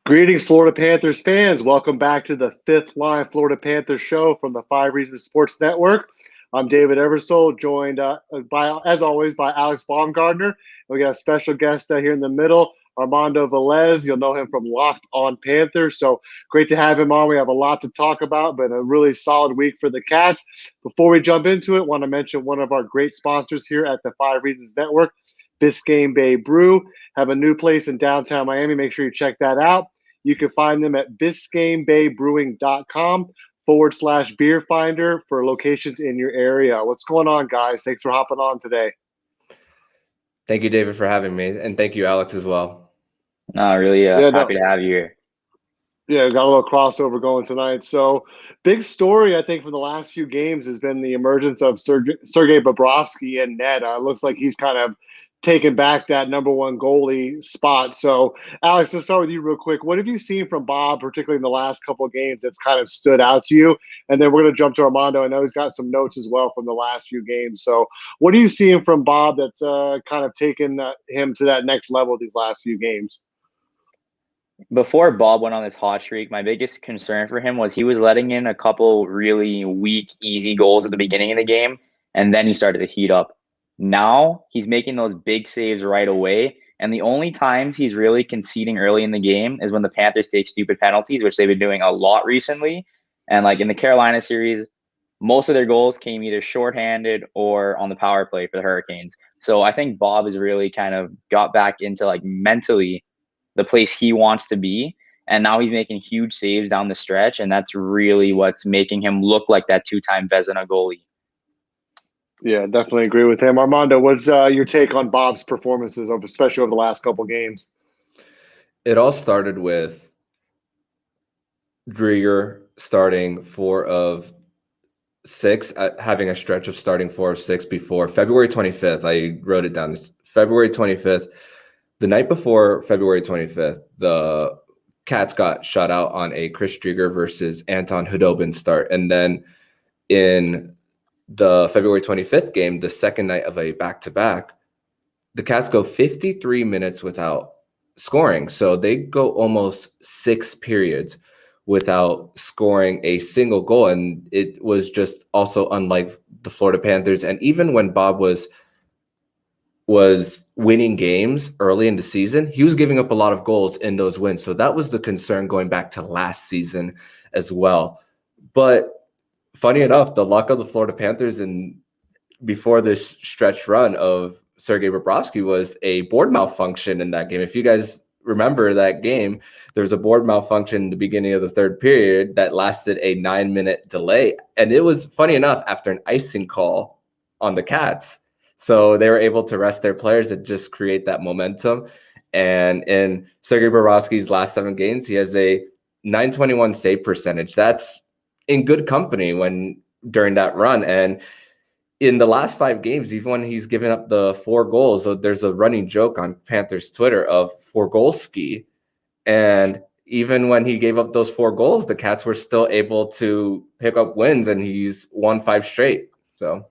Greetings, Florida Panthers fans. Welcome back to the fifth Line Florida Panthers show from the Five Reasons Sports Network. I'm David Eversole, joined as always, by Alex Baumgardner. We got a special guest here in the middle, Armando Velez. You'll know him from Locked On Panthers. So great to have him on. We have a lot to talk about, but a really solid week for the Cats. Before we jump into it, want to mention one of our great sponsors here at the Five Reasons Network, Biscayne Bay Brew. Have a new place in downtown Miami. Make sure you check that out. You can find them at biscaynebaybrewing.com/beer finder for locations in your area. What's going on, guys? Thanks for hopping on today. Thank you, David, for having me. And thank you, Alex, as well. No, really happy to have you here. Yeah, got a little crossover going tonight. So, big story, I think, from the last few games has been the emergence of Sergei Bobrovsky in net. Looks like he's kind of taken back that number one goalie spot. So, Alex, let's start with you real quick. What have you seen from Bob, particularly in the last couple of games, that's kind of stood out to you? And then we're going to jump to Armando. I know he's got some notes as well from the last few games. So, what are you seeing from Bob that's kind of taken him to that next level these last few games? Before Bob went on this hot streak, my biggest concern for him was he was letting in a couple really weak, easy goals at the beginning of the game, and then he started to heat up. Now he's making those big saves right away, and the only times he's really conceding early in the game is when the Panthers take stupid penalties, which they've been doing a lot recently. And like in the Carolina series, most of their goals came either shorthanded or on the power play for the Hurricanes. So I think Bob has really kind of got back into like mentally the place he wants to be. And now he's making huge saves down the stretch. And that's really what's making him look like that two-time Vezina goalie. Yeah, definitely agree with him. Armando, what's your take on Bob's performances, especially over the last couple of games? It all started with Drieger starting 4 of 6, having a stretch of starting 4 of 6 before February 25th. I wrote it down. This February 25th. The night before February 25th, the Cats got shut out on a Chris Drieger versus Anton Khudobin start. And then in the February 25th game, the second night of a back-to-back, the Cats go 53 minutes without scoring. So they go almost 6 periods without scoring a single goal. And it was just also unlike the Florida Panthers. And even when Bob was winning games early in the season, he was giving up a lot of goals in those wins. So that was the concern going back to last season as well. But funny enough, the luck of the Florida Panthers and before this stretch run of Sergei Bobrovsky was a board malfunction in that game. If you guys remember that game, there was a board malfunction in the beginning of the third period that lasted a 9-minute delay. And it was funny enough after an icing call on the Cats. So they were able to rest their players and just create that momentum. And in Sergei Bobrovsky's last 7 games, he has a .921 save percentage. That's in good company during that run. And in the last 5 games, even when he's given up the 4 goals, so there's a running joke on Panthers Twitter of 4-goal-ski. And even when he gave up those 4 goals, the Cats were still able to pick up wins, and he's won 5 straight. So,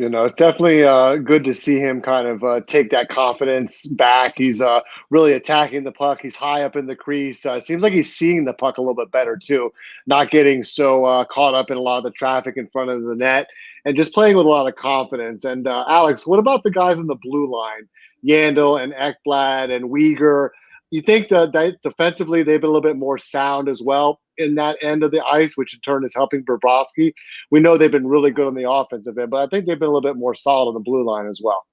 it's definitely good to see him kind of take that confidence back. He's really attacking the puck. He's high up in the crease. Seems like he's seeing the puck a little bit better, too, not getting so caught up in a lot of the traffic in front of the net and just playing with a lot of confidence. And, Alex, what about the guys in the blue line, Yandel and Ekblad and Uyghur? You think that defensively they've been a little bit more sound as well in that end of the ice, which in turn is helping Bobrovsky? We know they've been really good on the offensive end, but I think they've been a little bit more solid on the blue line as well.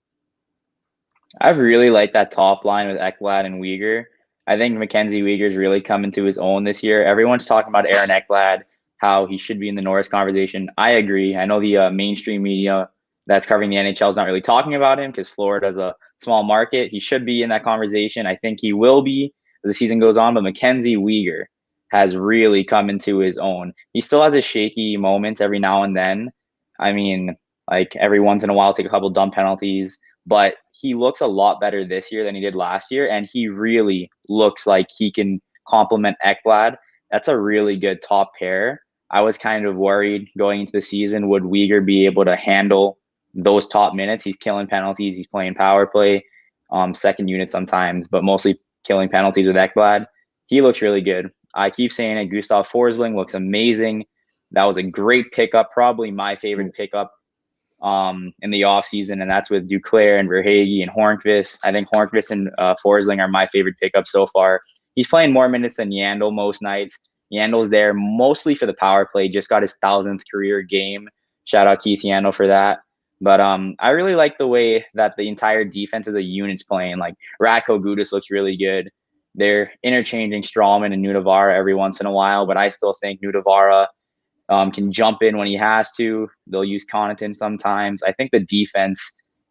I really like that top line with Ekblad and Uyghur. I think Mackenzie Uyghur's really come into his own this year. Everyone's talking about Aaron Ekblad, how he should be in the Norris conversation. I agree. I know the mainstream media that's covering the NHL is not really talking about him because Florida's a small market. He should be in that conversation. I think he will be as the season goes on, but Mackenzie Uyghur has really come into his own. He still has his shaky moments every now and then. I mean, like every once in a while, take a couple dumb penalties, but he looks a lot better this year than he did last year. And he really looks like he can complement Ekblad. That's a really good top pair. I was kind of worried going into the season, would Uyghur be able to handle those top minutes? He's killing penalties. He's playing power play, second unit sometimes, but mostly killing penalties with Ekblad. He looks really good. I keep saying it. Gustav Forsling looks amazing. That was a great pickup, probably my favorite pickup in the offseason, and that's with Duclair and Verhaeghe and Hornqvist. I think Hornqvist and Forsling are my favorite pickups so far. He's playing more minutes than Yandel most nights. Yandel's there mostly for the power play, just got his 1,000th career game. Shout out Keith Yandel for that. But I really like the way that the entire defense of the unit's playing. Like Radko Gudas looks really good. They're interchanging Strawman and Nudavara every once in a while, but I still think Nudavara can jump in when he has to. They'll use Connaughton sometimes. I think the defense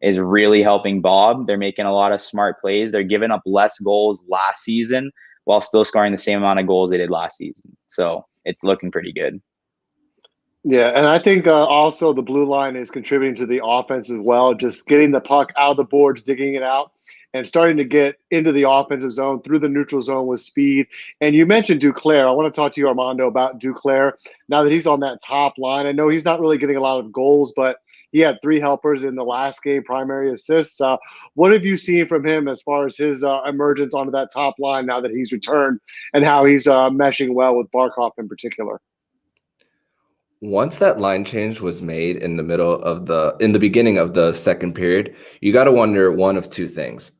is really helping Bob. They're making a lot of smart plays. They're giving up less goals last season while still scoring the same amount of goals they did last season. So it's looking pretty good. Yeah, and I think also the blue line is contributing to the offense as well, just getting the puck out of the boards, digging it out, and starting to get into the offensive zone through the neutral zone with speed. And you mentioned Duclair. I want to talk to you, Armando, about Duclair. Now that he's on that top line, I know he's not really getting a lot of goals, but he had 3 helpers in the last game, primary assists. What have you seen from him as far as his emergence onto that top line now that he's returned, and how he's meshing well with Barkov in particular? Once that line change was made in the beginning of the second period, you got to wonder one of two things.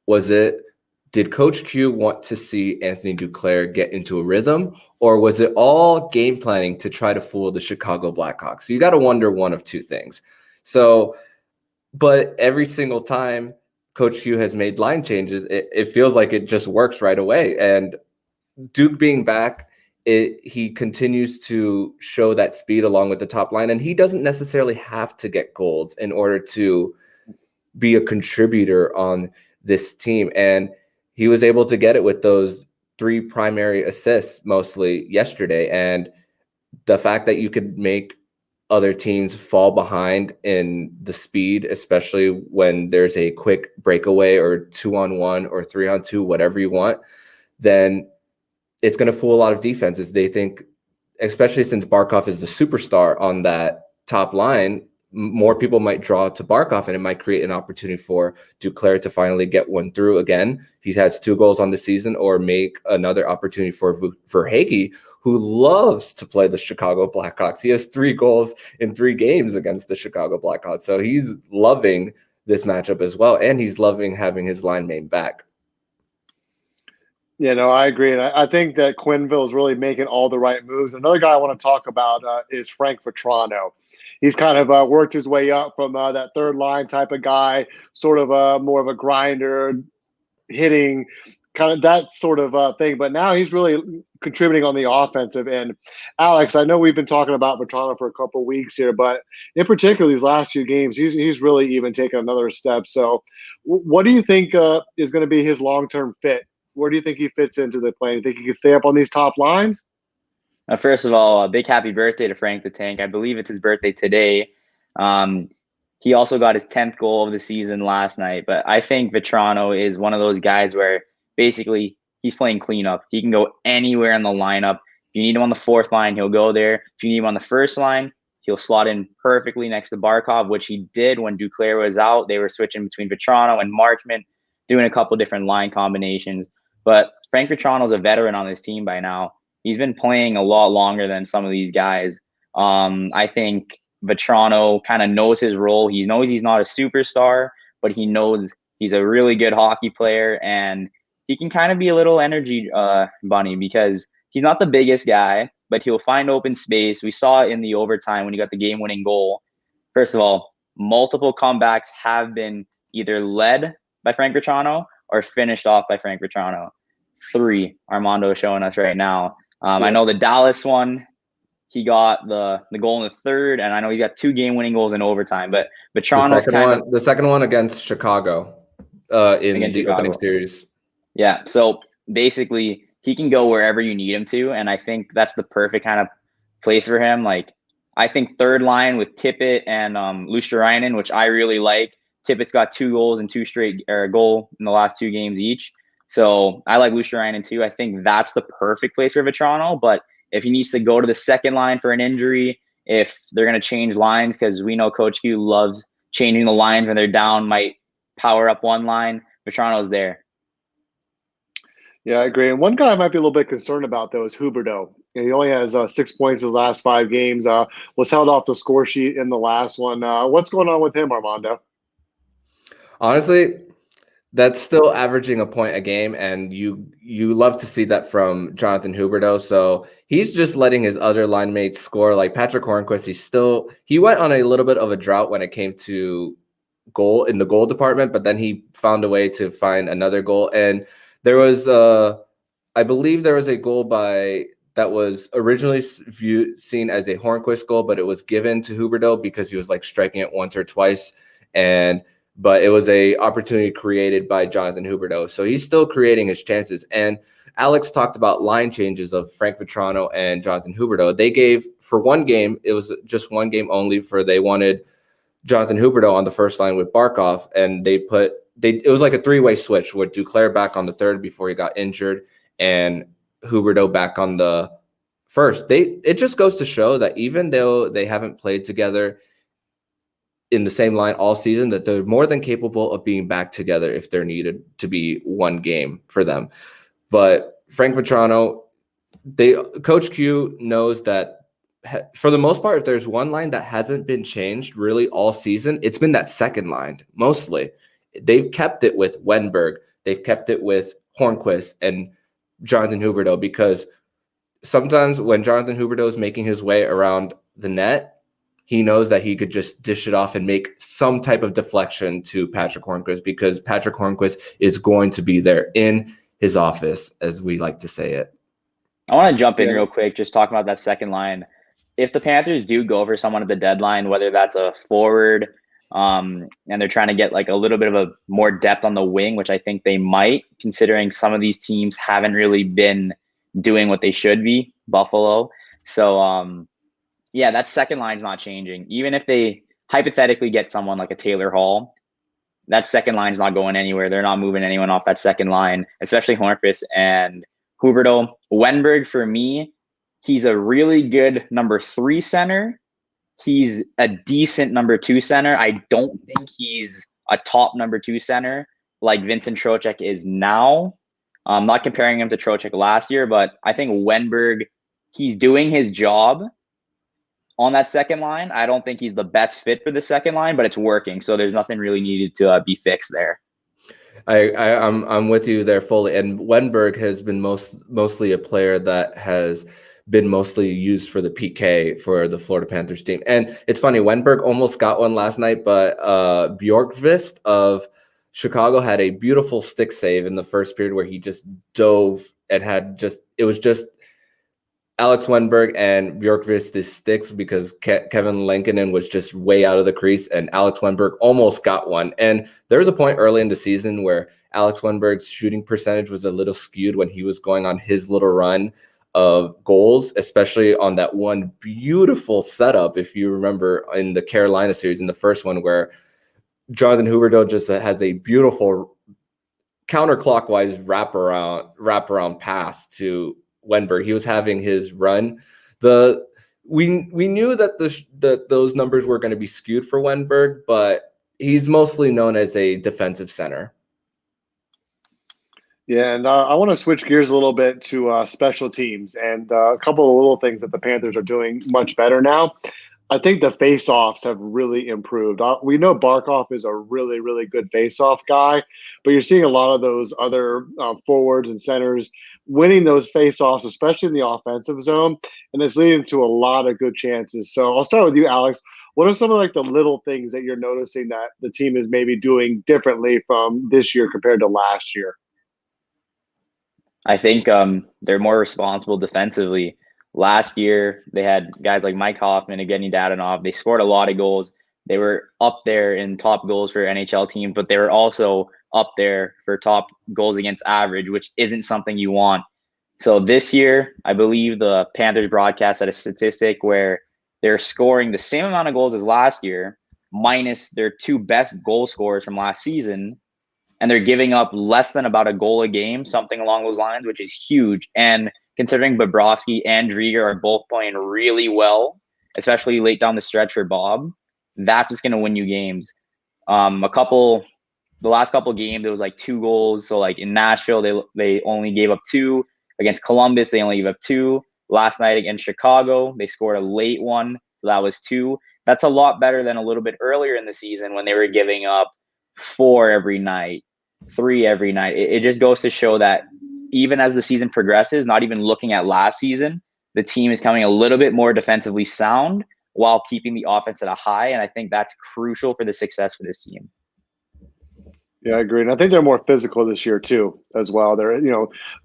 Did Coach Q want to see Anthony Duclair get into a rhythm, or was it all game planning to try to fool the Chicago Blackhawks? So you got to wonder one of two things. So, but every single time Coach Q has made line changes, it feels like it just works right away. And Duke being back, he continues to show that speed along with the top line, and he doesn't necessarily have to get goals in order to be a contributor on this team. And he was able to get it with those 3 primary assists mostly yesterday. And the fact that you could make other teams fall behind in the speed, especially when there's a quick breakaway or 2-on-1 or 3-on-2, whatever you want, then it's going to fool a lot of defenses. They think, especially since Barkov is the superstar on that top line, more people might draw to Barkov, and it might create an opportunity for Duclair to finally get one through again. He has 2 goals on the season, or make another opportunity for Verhaeghe, who loves to play the Chicago Blackhawks. He has 3 goals in 3 games against the Chicago Blackhawks. So he's loving this matchup as well, and he's loving having his line mate back. Yeah, no, I agree. And I think that Quenneville is really making all the right moves. Another guy I want to talk about is Frank Vetrano. He's kind of worked his way up from that third line type of guy, sort of more of a grinder, hitting, kind of that sort of thing. But now he's really contributing on the offensive end. Alex, I know we've been talking about Vetrano for a couple of weeks here, but in particular these last few games, he's really even taken another step. So what do you think is going to be his long-term fit? Where do you think he fits into the play? Do you think he can stay up on these top lines? First of all, a big happy birthday to Frank the Tank. I believe it's his birthday today. He also got his 10th goal of the season last night. But I think Vetrano is one of those guys where basically he's playing cleanup. He can go anywhere in the lineup. If you need him on the 4th line, he'll go there. If you need him on the 1st line, he'll slot in perfectly next to Barkov, which he did when Duclair was out. They were switching between Vetrano and Markman, doing a couple different line combinations. But Frank Vetrano's a veteran on this team by now. He's been playing a lot longer than some of these guys. I think Vetrano kind of knows his role. He knows he's not a superstar, but he knows he's a really good hockey player, and he can kind of be a little energy bunny because he's not the biggest guy, but he'll find open space. We saw it in the overtime when he got the game-winning goal. First of all, multiple comebacks have been either led by Frank Vetrano or finished off by Frank Vetrano. 3, Armando is showing us right now. I know the Dallas one, he got the goal in the 3rd, and I know he got 2 game-winning goals in overtime. But Vetrano's the second one against Chicago in the opening series. Yeah, so basically he can go wherever you need him to, and I think that's the perfect kind of place for him. Like, I think 3rd line with Tippett and Luosterainen, which I really like. Tippett's got 2 goals and 2 straight goal in the last 2 games each. So I like Luosterainen too. I think that's the perfect place for Vetrano. But if he needs to go to the 2nd line for an injury, if they're going to change lines, because we know Coach Q loves changing the lines when they're down, might power up one line, Vetrano's there. Yeah, I agree. And one guy I might be a little bit concerned about, though, is Huberdeau. He only has 6 points his last 5 games. Was held off the score sheet in the last one. What's going on with him, Armando? Honestly, that's still averaging a point a game, and you love to see that from Jonathan Huberdeau. So he's just letting his other line mates score. Like Patrick Hornquist, he went on a little bit of a drought when it came to goal in the goal department, but then he found a way to find another goal. And there was I believe there was a goal that was originally seen as a Hornquist goal, but it was given to Huberdeau because he was like striking it once or twice. But it was a opportunity created by Jonathan Huberdeau. So he's still creating his chances. And Alex talked about line changes of Frank Vetrano and Jonathan Huberdeau. They gave for one game, it was just one game only, they wanted Jonathan Huberdeau on the first line with Barkov, and it was like a three-way switch with Duclair back on the third before he got injured and Huberdeau back on the first. It just goes to show that even though they haven't played together in the same line all season, that they're more than capable of being back together if they're needed to be one game for them. But Frank Vetrano, Coach Q knows that for the most part, if there's one line that hasn't been changed really all season, it's been that second line mostly. They've kept it with Wenberg. They've kept it with Hornquist and Jonathan Huberdeau, because sometimes when Jonathan Huberdeau is making his way around the net, he knows that he could just dish it off and make some type of deflection to Patrick Hornquist, because Patrick Hornquist is going to be there in his office, as we like to say it. I want to jump in real quick, just talking about that second line. If the Panthers do go for someone at the deadline, whether that's a forward, and they're trying to get like a little bit of a more depth on the wing, which I think they might, considering some of these teams haven't really been doing what they should be, Buffalo. So, yeah, that second line's not changing. Even if they hypothetically get someone like a Taylor Hall, that second line's not going anywhere. They're not moving anyone off that second line, especially Hornquist and Huberdeau. Wenberg, for me, he's a really good number 3 center. He's a decent number 2 center. I don't think he's a top number 2 center like Vincent Trocheck is now. I'm not comparing him to Trocheck last year, but I think Wenberg, he's doing his job on that second line. I don't think he's the best fit for the second line, but it's working. So there's nothing really needed to be fixed there. I'm with you there fully. And Wenberg has been mostly a player that has been mostly used for the PK for the Florida Panthers team. And it's funny, Wenberg almost got one last night, but Bjorkvist of Chicago had a beautiful stick save in the first period where he just dove and it was just Alex Wenberg and Bjorkvist's sticks, because Kevin Lankinen was just way out of the crease, and Alex Wenberg almost got one. And there was a point early in the season where Alex Wenberg's shooting percentage was a little skewed when he was going on his little run of goals, especially on that one beautiful setup, if you remember, in the Carolina series, in the first one, where Jonathan Huberdeau just has a beautiful counterclockwise wraparound pass to Wenberg. He was having his run. We knew that those numbers were going to be skewed for Wenberg, but he's mostly known as a defensive center. Yeah, and I want to switch gears a little bit to special teams and a couple of little things that the Panthers are doing much better now. I think the face-offs have really improved. We know Barkov is a really, really good face-off guy, but you're seeing a lot of those other forwards and centers winning those face-offs, especially in the offensive zone, and it's leading to a lot of good chances. So I'll start with you, Alex. What are some of like the little things that you're noticing that the team is maybe doing differently from this year compared to last year? I think they're more responsible defensively. Last year, they had guys like Mike Hoffman and Evgeny Dadonov. They scored a lot of goals. They were up there in top goals for NHL teams, but they were also up there for top goals against average, which isn't something you want. So this year, I believe the Panthers broadcast had a statistic where they're scoring the same amount of goals as last year, minus their 2 best goal scorers from last season, and they're giving up less than about a goal a game, something along those lines, which is huge. And considering Bobrovsky and Drieger are both playing really well, especially late down the stretch for Bob, that's what's going to win you games. A couple the last couple of games, it was like 2 goals. So like in Nashville, they only gave up 2. Against Columbus, they only gave up 2. Last night against Chicago, they scored a late one. So that was 2. That's a lot better than a little bit earlier in the season when they were giving up 4 every night, 3 every night. It just goes to show that even as the season progresses, not even looking at last season, the team is coming a little bit more defensively sound while keeping the offense at a high. And I think that's crucial for the success for this team. Yeah, I agree. And I think they're more physical this year too, as well. They're,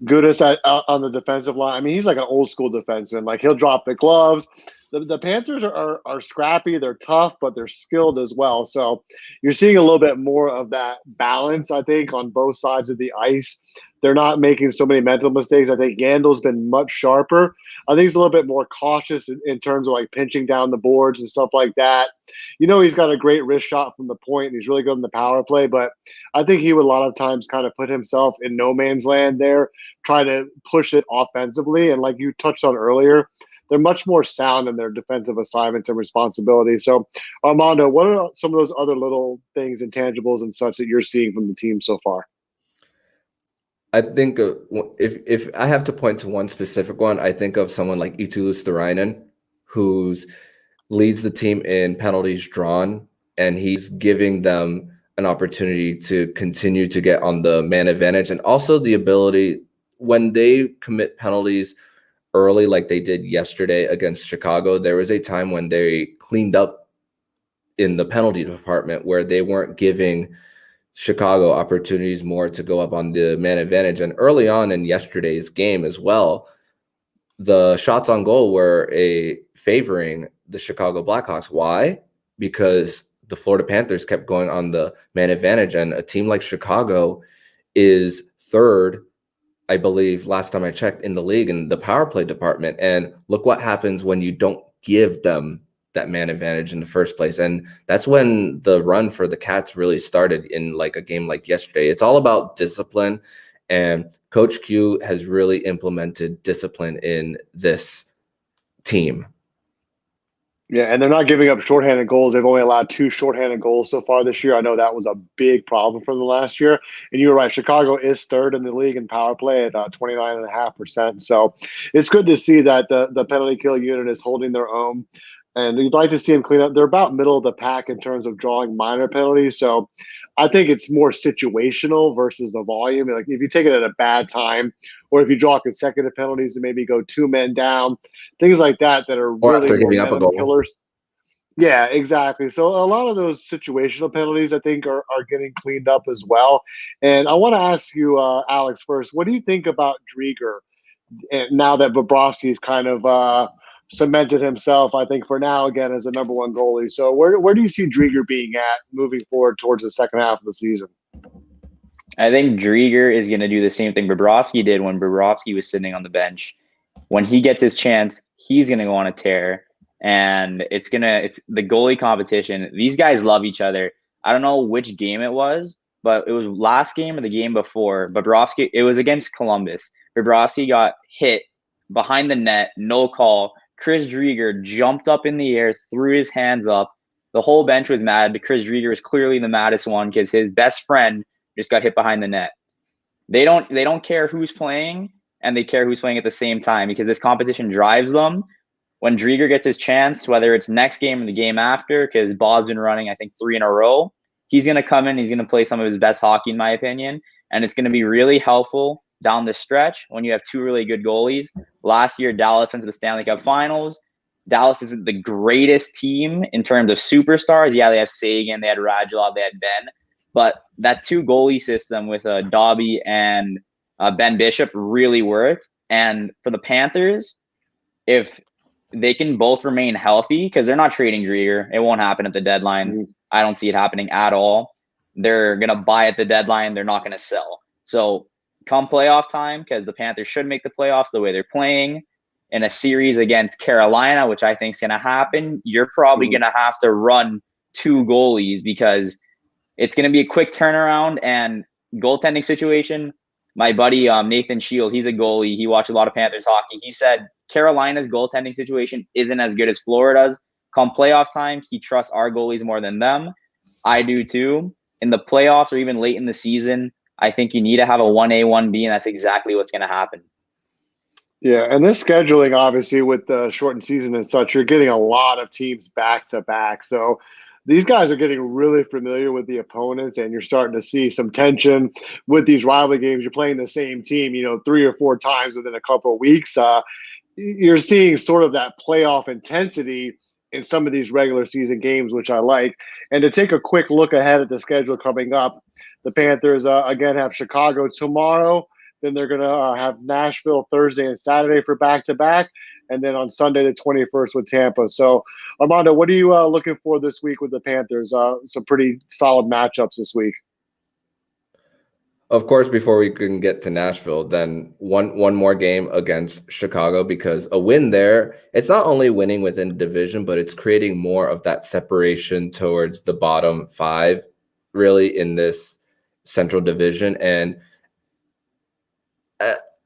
Goodis on the defensive line. I mean, he's like an old school defenseman. Like he'll drop the gloves. The Panthers are scrappy. They're tough, but they're skilled as well. So you're seeing a little bit more of that balance, I think, on both sides of the ice. They're not making so many mental mistakes. I think Yandel's been much sharper. I think he's a little bit more cautious in terms of like pinching down the boards and stuff like that. He's got a great wrist shot from the point, and he's really good in the power play. But I think he would a lot of times kind of put himself in no man's land there, try to push it offensively. And like you touched on earlier, they're much more sound in their defensive assignments and responsibilities. So, Armando, what are some of those other little things, intangibles and such that you're seeing from the team so far? I think if I have to point to one specific one, I think of someone like Eetu Luostarinen, who leads the team in penalties drawn, and he's giving them an opportunity to continue to get on the man advantage, and also the ability when they commit penalties early, like they did yesterday against Chicago. There was a time when they cleaned up in the penalty department where they weren't giving Chicago opportunities more to go up on the man advantage. And early on in yesterday's game as well, the shots on goal were favoring the Chicago Blackhawks. Why? Because the Florida Panthers kept going on the man advantage, and a team like Chicago is third, I believe, last time I checked, in the league in the power play department. And look what happens when you don't give them that man advantage in the first place. And that's when the run for the Cats really started in like a game like yesterday. It's all about discipline, and Coach Q has really implemented discipline in this team. Yeah, and they're not giving up shorthanded goals. They've only allowed 2 shorthanded goals so far this year. I know that was a big problem for them last year. And you were right, Chicago is third in the league in power play at 29.5%. So it's good to see that the penalty kill unit is holding their own. And you'd like to see them clean up. They're about middle of the pack in terms of drawing minor penalties. So I think it's more situational versus the volume. Like if you take it at a bad time, or if you draw consecutive penalties and maybe go 2 men down, things like that are really momentum killers. Yeah, exactly. So a lot of those situational penalties, I think, are getting cleaned up as well. And I want to ask you, Alex, first, what do you think about Drieger now that Bobrovsky's kind of cemented himself, I think, for now, again, as the number 1 goalie? So where do you see Drieger being at moving forward towards the second half of the season? I think Drieger is going to do the same thing Bobrovsky did when Bobrovsky was sitting on the bench. When he gets his chance, he's going to go on a tear. And it's the goalie competition. These guys love each other. I don't know which game it was, but it was last game or the game before. Bobrovsky, it was against Columbus. Bobrovsky got hit behind the net, no call. Chris Drieger jumped up in the air, threw his hands up. The whole bench was mad. Chris Drieger was clearly the maddest one because his best friend just got hit behind the net. They don't care who's playing, and they care who's playing at the same time because this competition drives them. When Drieger gets his chance, whether it's next game or the game after, because Bob's been running, I think, 3 in a row, he's going to come in, he's going to play some of his best hockey, in my opinion, and it's going to be really helpful down the stretch when you have 2 really good goalies. Last year, Dallas went to the Stanley Cup Finals. Dallas isn't the greatest team in terms of superstars. Yeah, they have Sagan, they had Radulov, they had Ben, but that 2 goalie system with Dobby and Ben Bishop really worked. And for the Panthers, if they can both remain healthy, because they're not trading Drieger, it won't happen at the deadline. I don't see it happening at all. They're going to buy at the deadline. They're not going to sell. So come playoff time, because the Panthers should make the playoffs the way they're playing in a series against Carolina, which I think is going to happen, you're probably going to have to run 2 goalies because it's going to be a quick turnaround. And goaltending situation, my buddy Nathan Shield, he's a goalie. He watched a lot of Panthers hockey. He said Carolina's goaltending situation isn't as good as Florida's. Come playoff time, he trusts our goalies more than them. I do too. in the playoffs or even late in the season, I think you need to have a 1A, 1B, and that's exactly what's going to happen. Yeah, and this scheduling, obviously, with the shortened season and such, you're getting a lot of teams back to back. So these guys are getting really familiar with the opponents, and you're starting to see some tension with these rivalry games. You're playing the same team, 3 or 4 times within a couple of weeks. You're seeing sort of that playoff intensity in some of these regular season games, which I like. And to take a quick look ahead at the schedule coming up, the Panthers, again, have Chicago tomorrow. Then they're going to have Nashville Thursday and Saturday for back-to-back. And then on Sunday, the 21st with Tampa. So, Armando, what are you looking for this week with the Panthers? Some pretty solid matchups this week. Of course, before we can get to Nashville, then one more game against Chicago, because a win there, it's not only winning within the division, but it's creating more of that separation towards the bottom 5, really, in this Central Division. And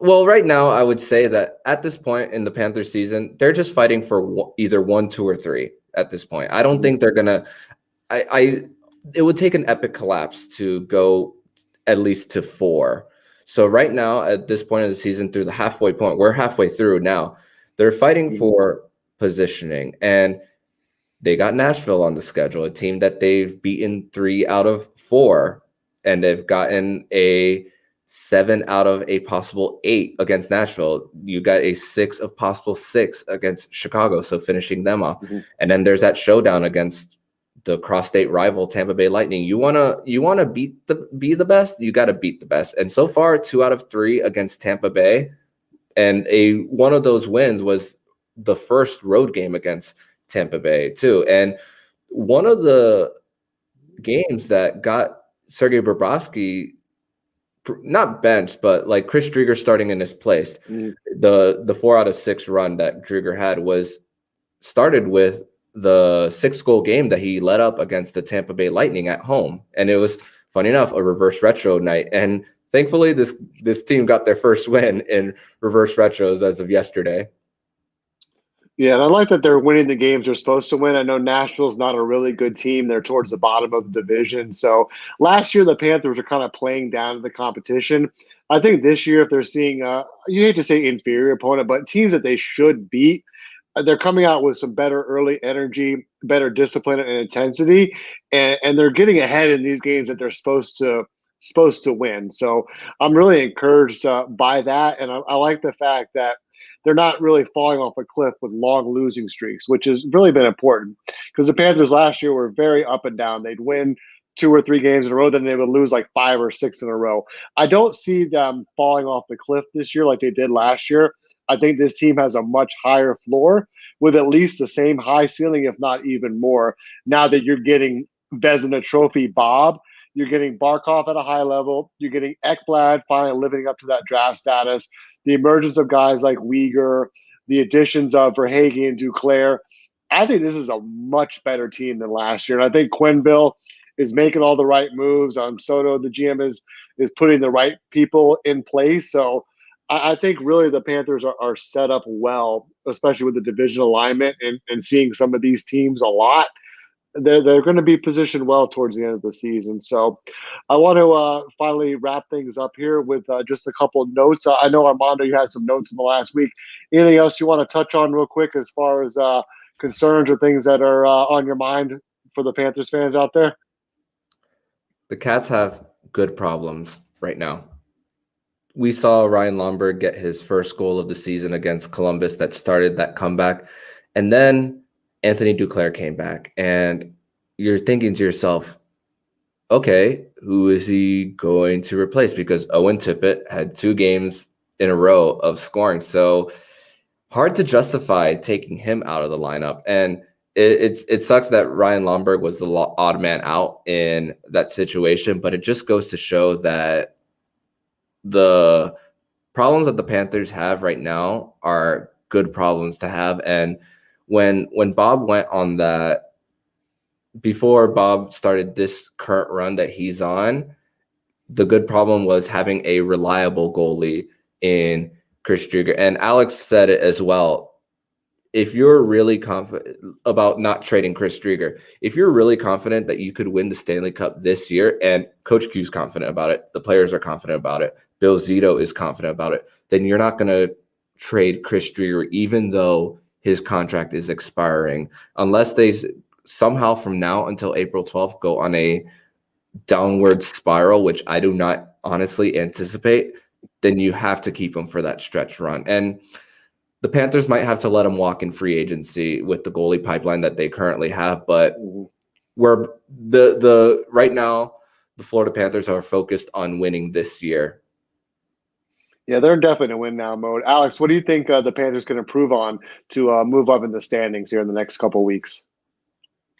well, right now, I would say that at this point in the Panthers season, they're just fighting for either 1, 2, or 3 at this point. I don't think they're going to it would take an epic collapse to go at least to 4. So right now, at this point of the season, through the halfway point, we're halfway through now. They're fighting for positioning, and they got Nashville on the schedule, a team that they've beaten 3 out of 4, and they've gotten a 7 out of a possible 8 against Nashville. You got a 6 of possible 6 against Chicago, so finishing them off. And then there's that showdown against the cross-state rival Tampa Bay Lightning. You wanna be the best, you got to beat the best. And so far, 2 out of 3 against Tampa Bay, and one of those wins was the first road game against Tampa Bay too. And one of the games that got Sergei Bobrovsky not benched, but like Chris Driedger starting in his place. The 4 out of 6 run that Driedger had started with the 6-goal game that he led up against the Tampa Bay Lightning at home. And it was, funny enough, a reverse retro night. And thankfully this team got their first win in reverse retros as of yesterday. Yeah, and I like that they're winning the games they're supposed to win. I know Nashville's not a really good team. They're towards the bottom of the division. So last year, the Panthers are kind of playing down to the competition. I think this year, if they're seeing, you hate to say inferior opponent, but teams that they should beat, they're coming out with some better early energy, better discipline and intensity, and they're getting ahead in these games that they're supposed to win. So I'm really encouraged by that, and I like the fact that they're not really falling off a cliff with long losing streaks, which has really been important, because the Panthers last year were very up and down. They'd win 2 or 3 games in a row, then they would lose like 5 or 6 in a row. I don't see them falling off the cliff this year like they did last year. I think this team has a much higher floor with at least the same high ceiling, if not even more. Now that you're getting Vezina Trophy Bob, you're getting Barkov at a high level, you're getting Ekblad finally living up to that draft status, the emergence of guys like Uyghur, the additions of Verhaeghe and Duclair. I think this is a much better team than last year. And I think Quenneville is making all the right moves. Soto, the GM, is putting the right people in place. So I think really the Panthers are set up well, especially with the division alignment and seeing some of these teams a lot. They're going to be positioned well towards the end of the season. So I want to finally wrap things up here with just a couple of notes. I know, Armando, you had some notes in the last week. Anything else you want to touch on real quick as far as concerns or things that are on your mind for the Panthers fans out there? The Cats have good problems right now. We saw Ryan Lomberg get his first goal of the season against Columbus that started that comeback. And then Anthony Duclair came back, and you're thinking to yourself, okay, who is he going to replace? Because Owen Tippett had 2 games in a row of scoring. So hard to justify taking him out of the lineup. And it sucks that Ryan Lomberg was the odd man out in that situation, but it just goes to show that the problems that the Panthers have right now are good problems to have. And when Bob went on that, before Bob started this current run that he's on, the good problem was having a reliable goalie in Chris Driedger. And Alex said it as well. if you're really confident about not trading Chris Driedger, if you're really confident that you could win the Stanley Cup this year, and Coach Q's confident about it, the players are confident about it, Bill Zito is confident about it, then you're not going to trade Chris Driedger, even though his contract is expiring, unless they somehow from now until April 12th go on a downward spiral, which I do not honestly anticipate. Then you have to keep him for that stretch run. And the Panthers might have to let him walk in free agency with the goalie pipeline that they currently have, but we're the right now the Florida Panthers are focused on winning this year. Yeah, they're definitely in a win now mode. Alex, what do you think the Panthers can improve on to move up in the standings here in the next couple of weeks?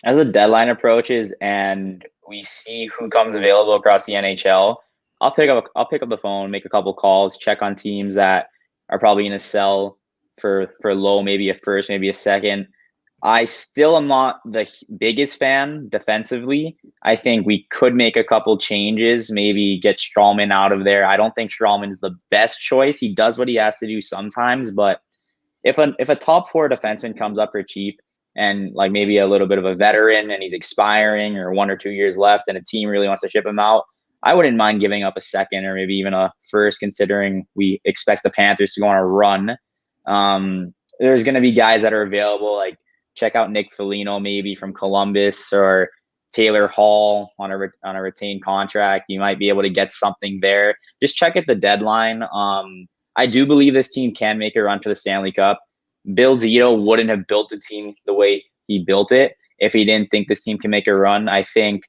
As the deadline approaches and we see who comes available across the NHL, I'll pick up the phone, make a couple calls, check on teams that are probably going to sell for low, maybe a first, maybe a second. I still am not the biggest fan defensively. I think we could make a couple changes, maybe get Stralman out of there. I don't think Stralman's the best choice. He does what he has to do sometimes, but if a top four defenseman comes up for cheap and like maybe a little bit of a veteran and he's expiring or 1 or 2 years left and a team really wants to ship him out, I wouldn't mind giving up a second or maybe even a first, considering we expect the Panthers to go on a run. There's going to be guys that are available, like check out Nick Foligno maybe from Columbus, or Taylor Hall on a retained contract. You might be able to get something there. Just check at the deadline. I do believe this team can make a run for the Stanley Cup. Bill Zito wouldn't have built the team the way he built it if he didn't think this team can make a run. I think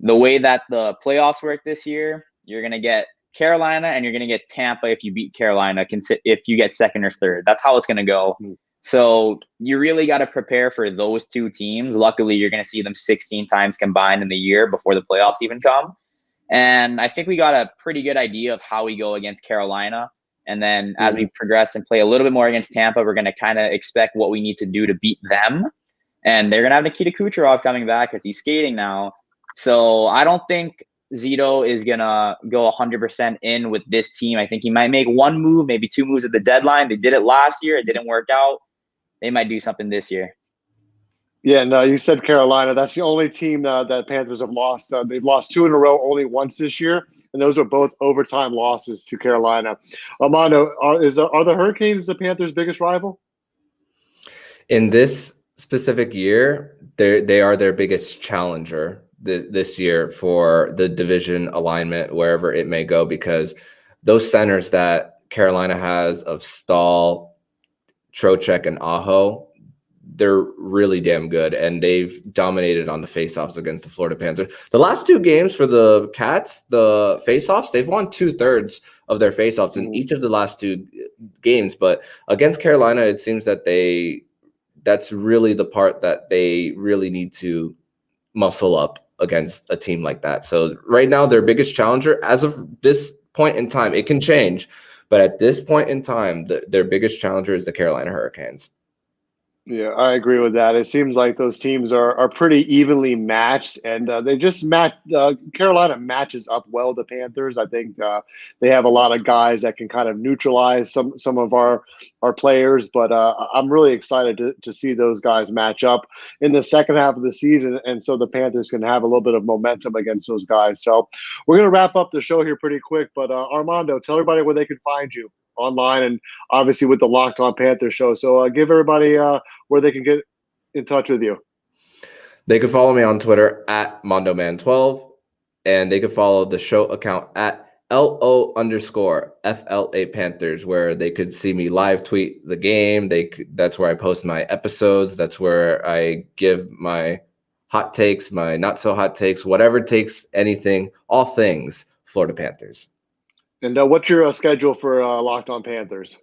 the way that the playoffs work this year, you're going to get Carolina and you're going to get Tampa if you beat Carolina, if you get second or third. That's how it's going to go. So you really got to prepare for those two teams. Luckily, you're going to see them 16 times combined in the year before the playoffs even come. And I think we got a pretty good idea of how we go against Carolina. And then as we progress and play a little bit more against Tampa, we're going to kind of expect what we need to do to beat them. And they're going to have Nikita Kucherov coming back because he's skating now. So I don't think Zito is going to go 100% in with this team. I think he might make one move, maybe two moves at the deadline. They did it last year. It didn't work out. They might do something this year. Yeah, no, you said Carolina. That's the only team that Panthers have lost. They've lost 2 in a row only once this year, and those are both overtime losses to Carolina. Armando, are the Hurricanes the Panthers' biggest rival? In this specific year, they are their biggest challenger this year for the division alignment, wherever it may go, because those centers that Carolina has of Stahl, Trocheck, and Aho, they're really damn good, and they've dominated on the faceoffs against the Florida Panthers. The last 2 games for the Cats, the faceoffs, they've won 2/3 of their faceoffs in each of the last 2 games. But against Carolina, it seems that that's really the part that they really need to muscle up against a team like that. So right now, their biggest challenger, as of this point in time, it can change, but at this point in time, their biggest challenger is the Carolina Hurricanes. Yeah, I agree with that. It seems like those teams are pretty evenly matched, and they just match. Carolina matches up well to Panthers. I think they have a lot of guys that can kind of neutralize some of our players, but I'm really excited to see those guys match up in the second half of the season, and so the Panthers can have a little bit of momentum against those guys. So we're going to wrap up the show here pretty quick, but Armando, tell everybody where they can find you online and obviously with the Locked On Panthers show. So give everybody where they can get in touch with you. They can follow me on Twitter at MondoMan12, and they can follow the show account at LO_FLA Panthers, where they could see me live tweet the game. That's where I post my episodes. That's where I give my hot takes, my not so hot takes, whatever takes, anything, all things Florida Panthers. And what's your schedule for Locked On Panthers?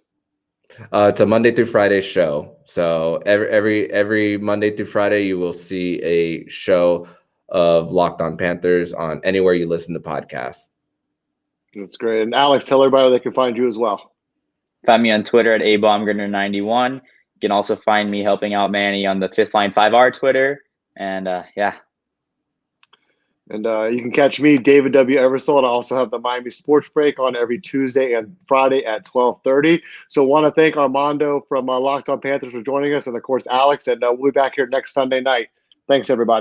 It's a Monday through Friday show. So every Monday through Friday, you will see a show of Locked On Panthers on anywhere you listen to podcasts. That's great. And Alex, tell everybody where they can find you as well. Find me on Twitter at abaumgartner91. You can also find me helping out Manny on the Fifth Line 5R Twitter. And yeah. And you can catch me, David W. Eversole, and I also have the Miami Sports Break on every Tuesday and Friday at 12:30. So want to thank Armando from Locked On Panthers for joining us, and of course Alex, and we'll be back here next Sunday night. Thanks, everybody.